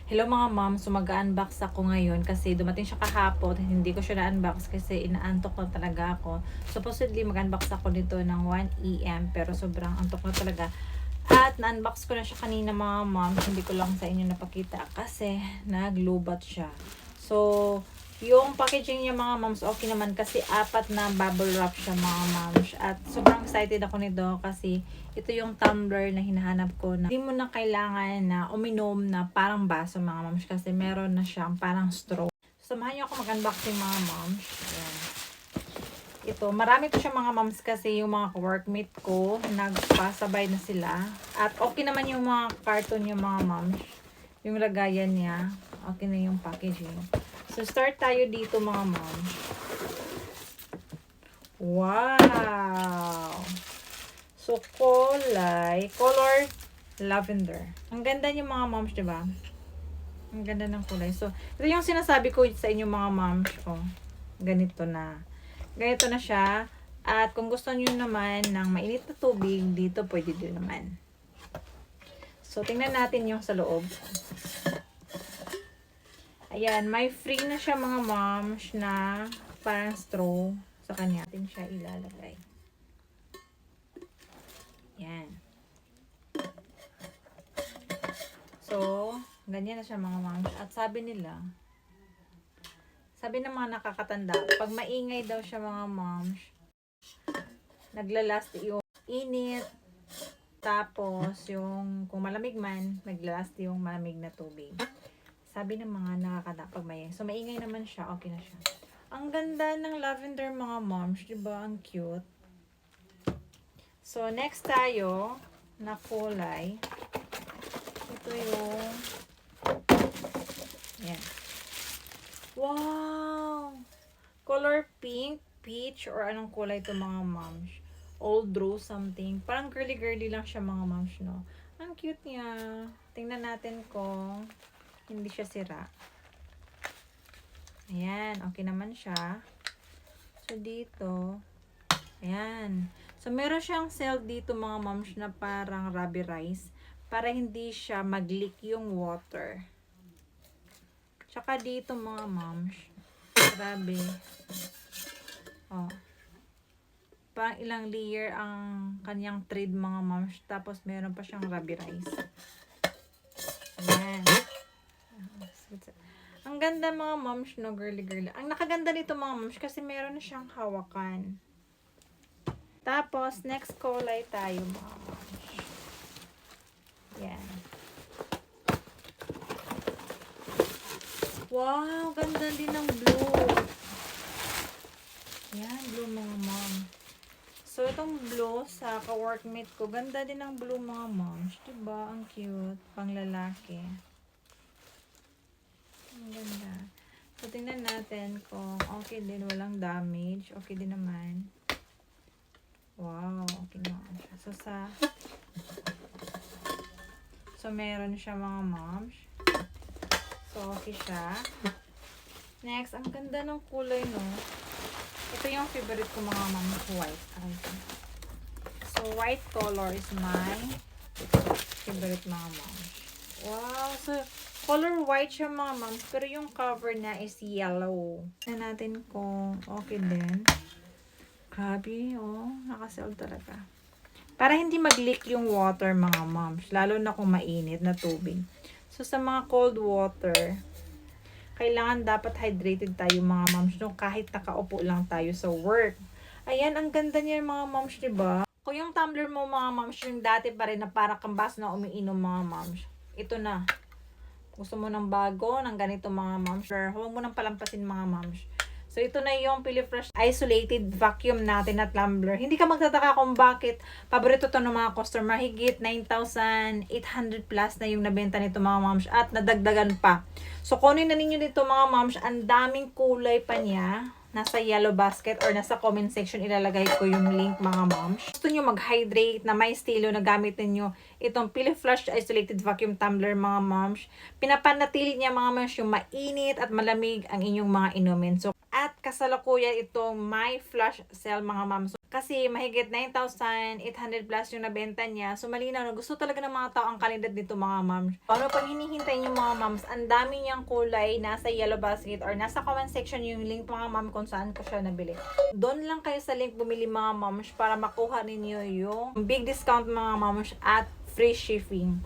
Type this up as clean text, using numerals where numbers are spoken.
Hello mga ma'am, so mag-unbox ako ngayon kasi dumating siya kahapon. Hindi ko siya na-unbox kasi inaantok na talaga ako. Supposedly mag-unbox ako nito ng 1 AM pero sobrang antok na talaga. At na-unbox ko na siya kanina mga ma'am. Hindi ko lang sa inyo napakita kasi naglubat siya. So, yung packaging niya mga moms, okay naman kasi 4 na bubble wrap siya mga moms. At sobrang excited ako nito kasi ito yung tumbler na hinahanap ko na hindi mo na kailangan na uminom na parang baso mga moms kasi meron na siyang parang straw. Samahan niyo ako mag-unboxing mga moms. Ayan. Ito, marami to siya mga moms kasi yung mga workmate ko, nagpasabay na sila. At okay naman yung mga carton yung mga moms. Yung lagayan niya, okay na yung packaging. So, start tayo dito mga moms. Wow! So, color lavender. Ang ganda niyo mga moms, diba? Ang ganda ng kulay. So, ito yung sinasabi ko sa inyo mga moms. Oh, ganito na. Ganito na siya. At kung gusto niyo naman ng mainit na tubig, dito pwede din naman. So, tingnan natin yung sa loob. Ayan, may free na siya mga moms na parang straw sa kanya. Atin siya ilalagay. Ayan. So, ganyan na siya mga moms. At sabi ng mga nakakatanda, pag maingay daw siya mga moms, naglalast yung init, tapos yung kung malamig man, naglalast yung malamig na tubig. Sabi ng mga nakakatanda pag maingay. So, maingay naman siya, okay na siya. Ang ganda ng lavender mga moms, diba? Ang cute. So, next tayo na kulay. Ito yung yan. Wow! Color pink, peach, or anong kulay ito mga moms. Old rose something. Parang girly-girly lang siya mga moms, no? Ang cute niya. Tingnan natin kung hindi siya sira. Ayan, okay naman siya. So, dito, ayan. So, meron siyang cell dito mga moms na parang rubberized para hindi siya mag-leak yung water. Tsaka dito mga moms, grabe. Oh. Parang ilang layer ang kanyang thread mga moms. Tapos meron pa siyang rubberized. Ayan. Ang ganda mga moms, no, girly. Ang nakaganda nito mga moms kasi meron na siyang hawakan. Tapos, next kulay tayo mga moms. Yan. Wow, ganda din ng blue. Yan, blue mga mom. So, itong blue sa ka-workmate ko, ganda din ng blue mga moms. Diba? Ang cute. Pang lalaki. Ang ganda. So, tingnan natin kung okay din. Walang damage. Okay din naman. Wow. Okay naman siya. So, meron siya mga moms. So, okay siya. Next, ang ganda ng kulay, no? Ito yung favorite ko mga moms. White. So, white color is my favorite mga moms. Wow. So, color white siya mga moms, pero yung cover na is yellow. Tignan natin kung okay din. Grabe, oh. Nakasell talaga. Para hindi mag-leak yung water mga moms, lalo na kung mainit na tubig. So, sa mga cold water, kailangan dapat hydrated tayo mga moms, no? Kahit nakaupo lang tayo sa work. Ayan, ang ganda niya mga moms, diba? Kung yung tumbler mo mga moms, yung dati pa rin na para kang baso na umiinom mga moms, ito na. Gusto mo ng bago, ng ganito mga moms, or huwag mo nang palampasin mga moms. So, ito na yung Pilifresh Isolated Vacuum natin na tumbler. Hindi ka magtataka kung bakit paborito to ng mga customer. Higit 9,800 plus na yung nabenta nito mga moms at nadagdagan pa. So, kunin na ninyo dito mga moms. Ang daming kulay pa niya. Nasa yellow basket or nasa comment section ilalagay ko yung link mga moms. Gusto nyo mag-hydrate na may estilo na gamit ninyo itong Pilifresh Isolated Vacuum Tumbler mga moms. Pinapanatili niya mga moms yung mainit at malamig ang inyong mga inumin. So, at kasalukuyan itong My Flash Sale mga moms. So, Kasi mahigit 9,800 plus yung nabenta niya. So malinaw na gusto talaga ng mga tao ang kalidad nito mga moms. Ano pang hinihintay niyo mga moms? Ang dami niyang kulay. Nasa yellow basket or nasa comment section yung link mga mom kung saan ko siya nabili. Doon lang kayo sa link bumili mga moms para makuha ninyo yung big discount mga moms at free shipping.